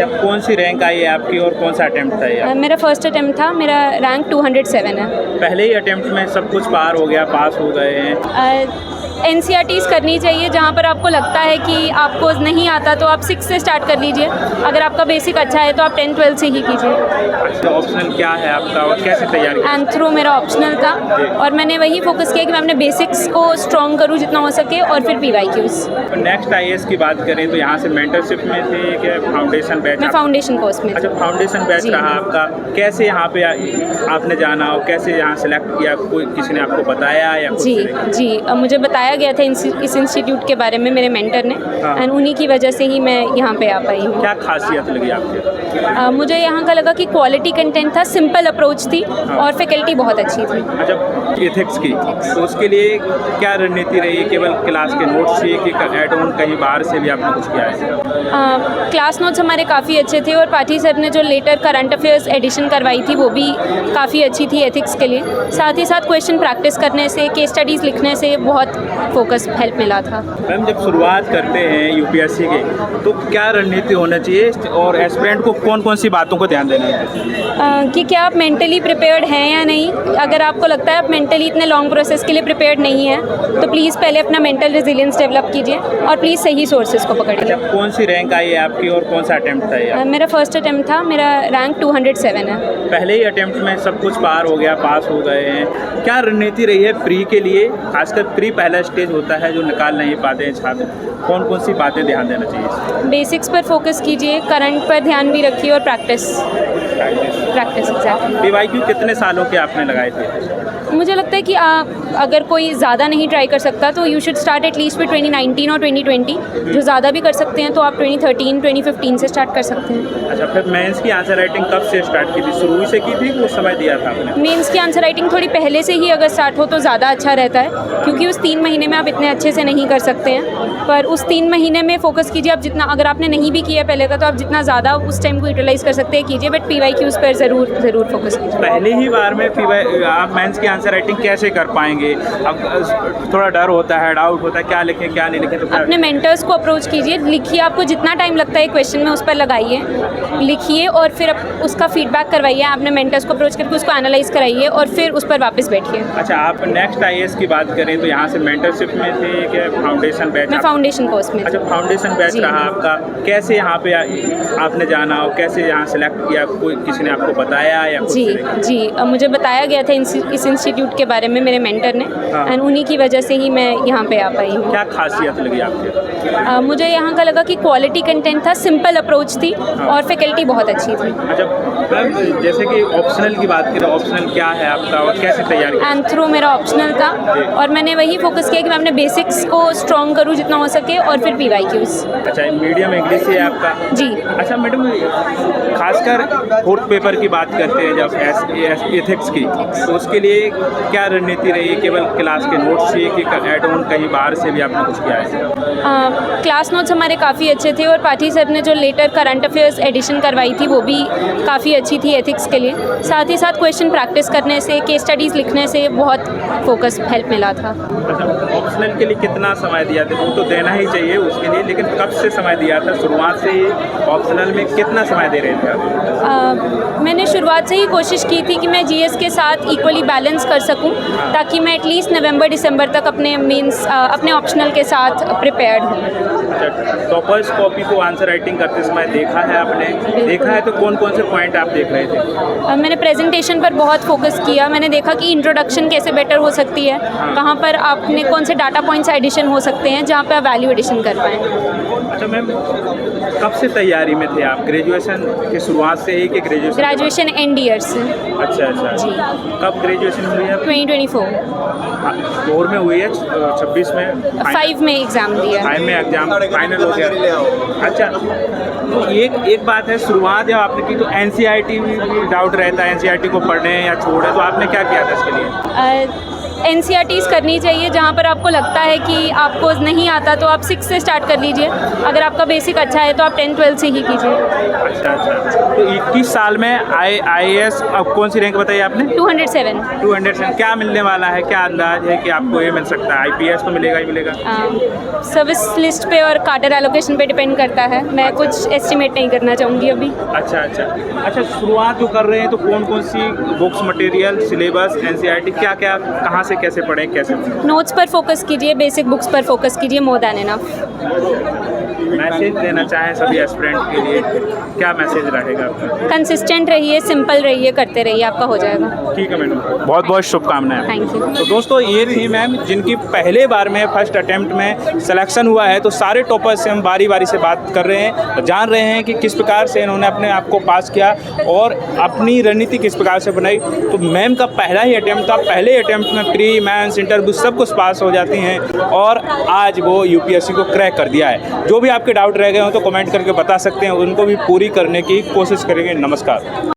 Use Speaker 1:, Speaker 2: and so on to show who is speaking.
Speaker 1: अच्छा, कौन सी रैंक आई है आपकी और कौन सा अटेम्प्ट था ये?
Speaker 2: मेरा फर्स्ट अटेम्प्ट था, मेरा रैंक 207 है।
Speaker 1: पहले ही अटेम्प्ट में सब कुछ पार हो गया, पास हो गए हैं?
Speaker 2: NCERTs करनी चाहिए जहाँ पर आपको लगता है कि आपको नहीं आता तो आप 6 से स्टार्ट कर लीजिए। अगर आपका बेसिक अच्छा है तो आप 10-12 से ही कीजिए।
Speaker 1: अच्छा, ऑप्शनल क्या है आपका और कैसे तैयारी?
Speaker 2: एंथ्रो मेरा ऑप्शनल था और मैंने वही फोकस किया कि मैं अपने बेसिक्स को स्ट्रॉन्ग करूँ जितना हो सके और फिर PYQs।
Speaker 1: नेक्स्ट IAS की बात करें तो यहाँ से मेंटरशिप में थे कि फाउंडेशन बैच?
Speaker 2: मैं फाउंडेशन कोर्स में।
Speaker 1: अच्छा, फाउंडेशन बैच रहा आपका। कैसे यहाँ पे आपने जाना और कैसे यहाँ सेलेक्ट किया? कोई किसी ने आपको बताया या
Speaker 2: जी जी, मुझे बताया गया था इस इंस्टीट्यूट के बारे में मेरे मेंटर ने।
Speaker 1: हाँ।
Speaker 2: एंड उन्हीं की वजह से ही मैं यहाँ पे आ पाई हूँ।
Speaker 1: क्या खासियत लगी आपके?
Speaker 2: मुझे यहाँ का लगा कि क्वालिटी कंटेंट था, सिंपल अप्रोच थी और फैकल्टी बहुत अच्छी थी।
Speaker 1: अच्छा, एथिक्स की तो उसके लिए क्या रणनीति रही? केवल क्लास के नोट्स से कि एड ऑन कहीं बाहर से भी आपने कुछ किया है?
Speaker 2: क्लास नोट्स हमारे काफ़ी अच्छे थे और पाठी सर ने जो लेटर करंट अफेयर्स एडिशन करवाई थी वो भी काफ़ी अच्छी थी एथिक्स के लिए। साथ ही साथ क्वेश्चन प्रैक्टिस करने से, केस स्टडीज़ लिखने से बहुत फोकस हेल्प मिला था।
Speaker 1: मैम, जब शुरुआत करते हैं UPSC के तो क्या रणनीति होना चाहिए और एस्पिरेंट को कौन कौन सी बातों को ध्यान देना है?
Speaker 2: कि क्या आप मेंटली प्रिपेयर्ड हैं या नहीं। अगर आपको लगता है आप मेंटली इतने लॉन्ग प्रोसेस के लिए प्रिपेयर्ड नहीं है तो प्लीज़ पहले अपना मेंटल रेजिलियंस डेवलप कीजिए और प्लीज़ सही सोर्सेज को पकड़िए।
Speaker 1: अच्छा, कौन सी रैंक आई है आपकी और कौन सा अटेम्प्ट था ये?
Speaker 2: मेरा फर्स्ट अटेम्प्ट था, मेरा रैंक 207 है।
Speaker 1: पहले ही अटेम्प्ट में सब कुछ पार हो गया, पास हो गए हैं। क्या रणनीति रही है प्री के लिए? खासकर प्री पहला स्टेज होता है जो निकाल नहीं पाते हैं छात्र। कौन कौन सी बातें ध्यान देना चाहिए?
Speaker 2: बेसिक्स पर फोकस कीजिए, करंट पर ध्यान भी रखिए और प्रैक्टिस एग्जैक्टली।
Speaker 1: PYQ कितने सालों के आपने लगाए थे?
Speaker 2: मुझे लगता है कि अगर कोई ज़्यादा नहीं ट्राई कर सकता तो you should start at least with 2019 और 2020। जो ज़्यादा भी कर सकते हैं तो आप 2013, 2015 से स्टार्ट कर सकते हैं।
Speaker 1: अच्छा, फिर मेंस की आंसर राइटिंग कब से स्टार्ट की थी? शुरू से की थी कि उस समय दिया था आपने?
Speaker 2: मेंस की आंसर राइटिंग थोड़ी पहले से ही अगर स्टार्ट हो तो ज़्यादा अच्छा रहता है, क्योंकि उस 3 महीने में आप इतने अच्छे से नहीं कर सकते हैं। पर उस 3 महीने में फोकस कीजिए। आप जितना, अगर आपने नहीं भी किया पहले का तो आप जितना ज़्यादा उस टाइम को यूटिलाइज़ कर सकते हैं कीजिए, बट PYQs पर ज़रूर फोकस कीजिए।
Speaker 1: पहले ही बार में आप मेंस की आंसर राइटिंग कैसे कर पाएंगे? अब थोड़ा डर होता है, डाउट होता है, क्या लिखें क्या नहीं लिखें, तो
Speaker 2: अपने मेंटर्स को अप्रोच कीजिए, लिखिए। आपको जितना टाइम लगता है क्वेश्चन में उस पर लगाइए, लिखिए और फिर उसका फीडबैक करवाइए। अपने मेंटर्स को अप्रोच करके उसको एनालाइज कराइए और फिर उस पर वापस बैठिए।
Speaker 1: अच्छा, आप नेक्स्ट IAS की बात करें तो यहाँ से मेंटरशिप में थे कि फाउंडेशन बैच?
Speaker 2: मैं फाउंडेशन कोर्स में।
Speaker 1: अच्छा, फाउंडेशन बैच रहा आपका। कैसे यहाँ पे आपने जाना और कैसे यहाँ सेलेक्ट किया? कोई किसी ने आपको बताया या
Speaker 2: जी जी, मुझे बताया गया था इस इंस्टीट्यूट के बारे में मेरे मेंटर ने।
Speaker 1: हाँ।
Speaker 2: एंड उन्हीं की वजह से ही मैं यहाँ पे आ पाई हूँ।
Speaker 1: क्या खासियत लगी आपके?
Speaker 2: मुझे यहाँ का लगा कि क्वालिटी कंटेंट था, सिंपल अप्रोच थी और फैकल्टी बहुत अच्छी थी।
Speaker 1: अच्छा मैम, जैसे कि ऑप्शनल की बात करें, ऑप्शनल क्या है आपका और कैसे तैयारी?
Speaker 2: एंथ्रो मेरा ऑप्शनल था और मैंने वही फोकस किया कि मैं अपने बेसिक्स को स्ट्रॉन्ग करूँ जितना हो सके और फिर PYQs।
Speaker 1: अच्छा, मीडियम इंग्लिश है आपका?
Speaker 2: जी।
Speaker 1: अच्छा मैडम, खासकर 4th पेपर की बात करते हैं जब एथिक्स की, तो उसके लिए क्या रणनीति रही? केवल क्लास के नोट्स से कि एड ऑन कहीं बाहर से भी आपने कुछ किया है?
Speaker 2: क्लास नोट्स हमारे काफ़ी अच्छे थे और पाठी सर ने जो लेटर करंट अफेयर्स एडिशन करवाई थी वो भी काफ़ी अच्छी थी एथिक्स के लिए। साथ ही साथ क्वेश्चन प्रैक्टिस करने से, केस स्टडीज़ लिखने से बहुत फोकस हेल्प मिला था।
Speaker 1: अच्छा, ऑप्शनल के लिए कितना समय दिया था? वो तो देना ही चाहिए उसके लिए, लेकिन कब से समय दिया था? शुरुआत से ही ऑप्शनल में कितना समय दे रहे थे आप?
Speaker 2: मैंने शुरुआत से ही कोशिश की थी कि मैं GS के साथ इक्वली बैलेंस कर सकूं, ताकि मैं एटलीस्ट नवंबर-दिसंबर तक अपने अपने ऑप्शनल के साथ प्रिपेयर्ड हूँ।
Speaker 1: टॉपर्स कॉपी को आंसर राइटिंग करते समय देखा है आपने? देखा है तो कौन कौन से पॉइंट आप देख रहे थे?
Speaker 2: मैंने प्रेजेंटेशन पर बहुत फोकस किया। मैंने देखा कि इंट्रोडक्शन कैसे बेटर हो सकती है, कहाँ पर आपने कौन से डाटा पॉइंट्स एडिशन हो सकते हैं जहाँ पे आप वैल्यू एडिशन कर पाएँ।
Speaker 1: अच्छा मैम, कब से तैयारी में थे आप? ग्रेजुएशन की शुरुआत से ही कि
Speaker 2: ग्रेजुएशन एंड ईयर से।
Speaker 1: अच्छा जी। कब ग्रेजुएशन हुई है?
Speaker 2: 2024
Speaker 1: 4 में हुई है, 26 में
Speaker 2: 5 में एग्ज़ाम दिया।
Speaker 1: 5 में एग्जाम फाइनल हो गया। अच्छा, तो एक बात है, शुरुआत जब आपने की तो NCERT भी डाउट रहता है, NCERT को पढ़ने या छोड़े, तो आपने क्या किया था इसके लिए?
Speaker 2: NCERTs करनी चाहिए, जहाँ पर आपको लगता है कि आपको नहीं आता तो आप 6 से स्टार्ट कर लीजिए। अगर आपका बेसिक अच्छा है तो आप 10-12 से ही कीजिए।
Speaker 1: अच्छा। तो 21 साल में IAS अब कौन सी रैंक बताई आपने?
Speaker 2: 207।
Speaker 1: 207। क्या मिलने वाला है, क्या अंदाज है कि आपको ये मिल सकता है? IPS तो मिलेगा ही मिलेगा।
Speaker 2: सर्विस लिस्ट पे और कार्टर एलोकेशन पे डिपेंड करता है। मैं कुछ एस्टिमेट नहीं करना चाहूँगी अभी।
Speaker 1: अच्छा, शुरुआत जो कर रहे हैं तो कौन सी बुक्स, मटेरियल, सिलेबस, NCERT क्या कहाँ से कैसे पढ़ें, कैसे?
Speaker 2: नोट्स पर फोकस कीजिए, बेसिक बुक्स पर फोकस कीजिए, मोर देन इनफ।
Speaker 1: मैसेज देना चाहें सभी एस्पिरेंट के लिए, क्या मैसेज रहेगा आपका?
Speaker 2: कंसिस्टेंट रहिए, सिंपल रहिए, करते रहिए, आपका हो जाएगा।
Speaker 1: ठीक है मैडम, बहुत बहुत शुभकामनाएं।
Speaker 2: Thank you.
Speaker 1: तो दोस्तों ये थी मैम जिनकी पहले बार में फर्स्ट अटेम्प्ट में सिलेक्शन हुआ है। तो सारे टॉपर्स से हम बारी बारी से बात कर रहे हैं, जान रहे हैं कि किस प्रकार से इन्होंने अपने आप को पास किया और अपनी रणनीति किस प्रकार से बनाई। तो मैम का पहला ही अटेम्प्ट था, पहले अटेम्प्ट में प्री, मेंस, इंटरव्यू सब कुछ पास हो जाती हैं और आज वो UPSC को क्रैक कर दिया है। जो भी आपके डाउट रह गए हो तो कमेंट करके बता सकते हैं, उनको भी पूरी करने की कोशिश करेंगे। नमस्कार।